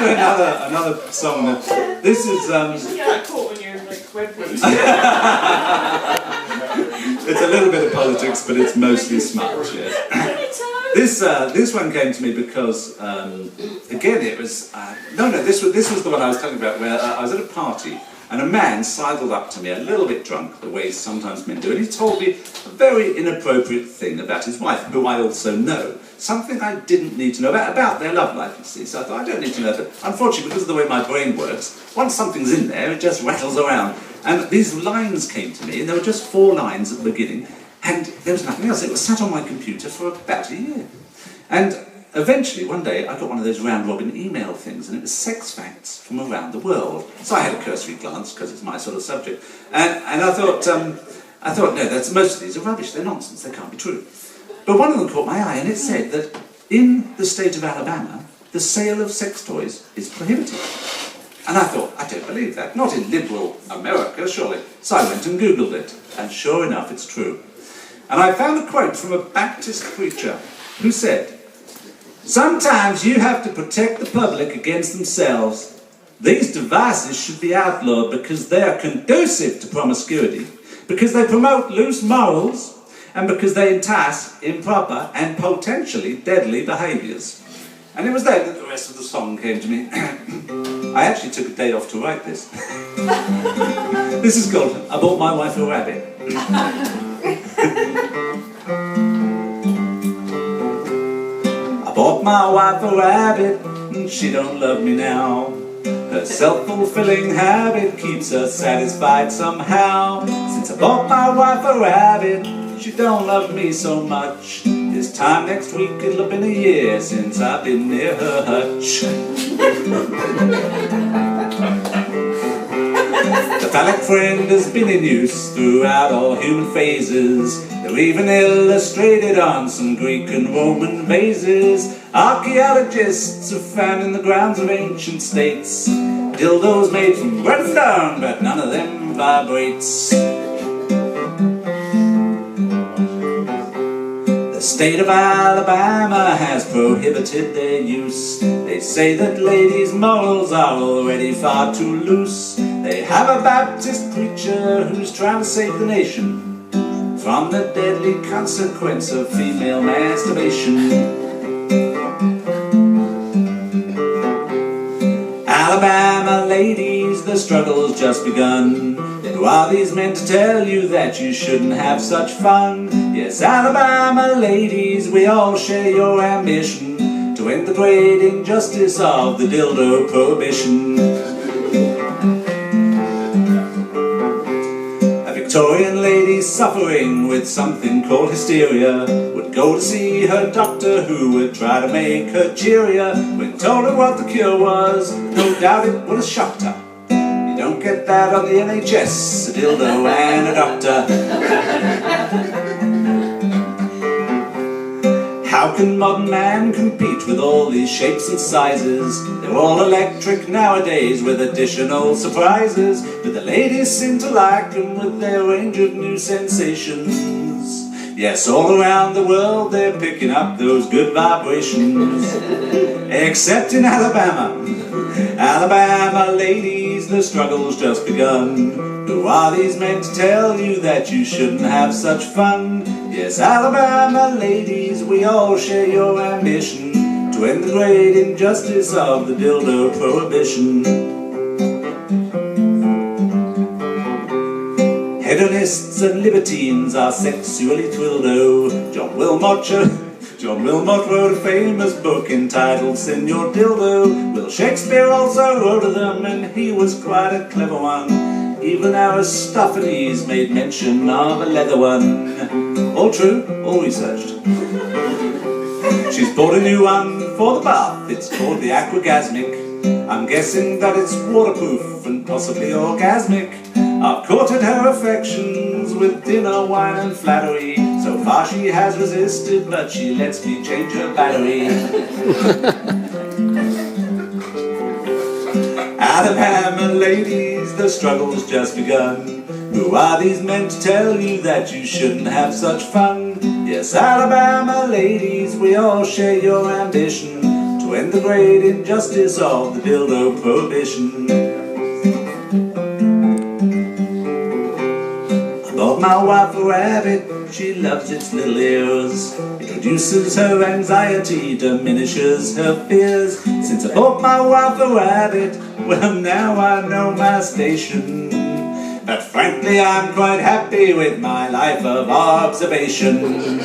another song. This is. You get caught when you're like Whitwell. It's a little bit of politics, but it's mostly smudge. Yeah. This one came to me because again it was this was the one I was talking about where I was at a party. And a man sidled up to me, a little bit drunk, the way sometimes men do, and he told me a very inappropriate thing about his wife, who I also know. Something I didn't need to know about their love life, you see. So I thought, I don't need to know that. Unfortunately, because of the way my brain works, once something's in there, it just rattles around. And these lines came to me, and there were just 4 lines at the beginning, and there was nothing else. It was sat on my computer for about a year. And eventually, one day, I got one of those round-robin email things, and it was sex facts from around the world. So I had a cursory glance, because it's my sort of subject. And I thought, no, most of these are rubbish, they're nonsense, they can't be true. But one of them caught my eye, and it said that in the state of Alabama, the sale of sex toys is prohibited. And I thought, I don't believe that, not in liberal America, surely. So I went and Googled it, and sure enough, it's true. And I found a quote from a Baptist preacher who said, "Sometimes you have to protect the public against themselves. These devices should be outlawed because they are conducive to promiscuity, because they promote loose morals, and because they entice improper and potentially deadly behaviours." And it was then that the rest of the song came to me. I actually took a day off to write this. This is called "I Bought My Wife a Rabbit." Bought my wife a rabbit, and she don't love me now. Her self-fulfilling habit keeps her satisfied somehow. Since I bought my wife a rabbit, she don't love me so much. This time next week it'll have been a year since I've been near her hutch. The phallic friend has been in use throughout all human phases. They're even illustrated on some Greek and Roman vases. Archaeologists have found in the grounds of ancient states dildos made from bread and down, but none of them vibrates. The state of Alabama has prohibited their use. They say that ladies' morals are already far too loose. They have a Baptist preacher who's trying to save the nation from the deadly consequence of female masturbation. Alabama ladies, the struggle's just begun. Who are these men to tell you that you shouldn't have such fun? Yes, Alabama ladies, we all share your ambition to end the great injustice of the dildo prohibition. Victorian lady suffering with something called hysteria would go to see her doctor, who would try to make her cheerier. When told her what the cure was, no doubt it would have shocked her. You don't get that on the NHS, a dildo and a doctor. How can modern man compete with all these shapes and sizes? They're all electric nowadays with additional surprises. But the ladies seem to like them with their range of new sensations. Yes, all around the world they're picking up those good vibrations. Except in Alabama. Alabama ladies, the struggle's just begun. Who are these men to tell you that you shouldn't have such fun? Yes, Alabama ladies, we all share your ambition to end the great injustice of the dildo prohibition. Hedonists and libertines are sexually twildo. John Wilmot wrote a famous book entitled Senor Dildo. Will Shakespeare also wrote of them, and he was quite a clever one. Even Aristophanes made mention of a leather one. All true, all researched. She's bought a new one for the bath. It's called the Aquagasmic. I'm guessing that it's waterproof and possibly orgasmic. I've courted her affections with dinner, wine and flattery. So far she has resisted, but she lets me change her battery. Alabama ladies, the struggle's just begun. Who are these men to tell you that you shouldn't have such fun? Yes, Alabama ladies, we all share your ambition to to end the great injustice of the dildo prohibition. I bought my wife a rabbit, she loves its little ears. It reduces her anxiety, diminishes her fears. Since I bought my wife a rabbit, well now I know my station. But frankly I'm quite happy with my life of observation.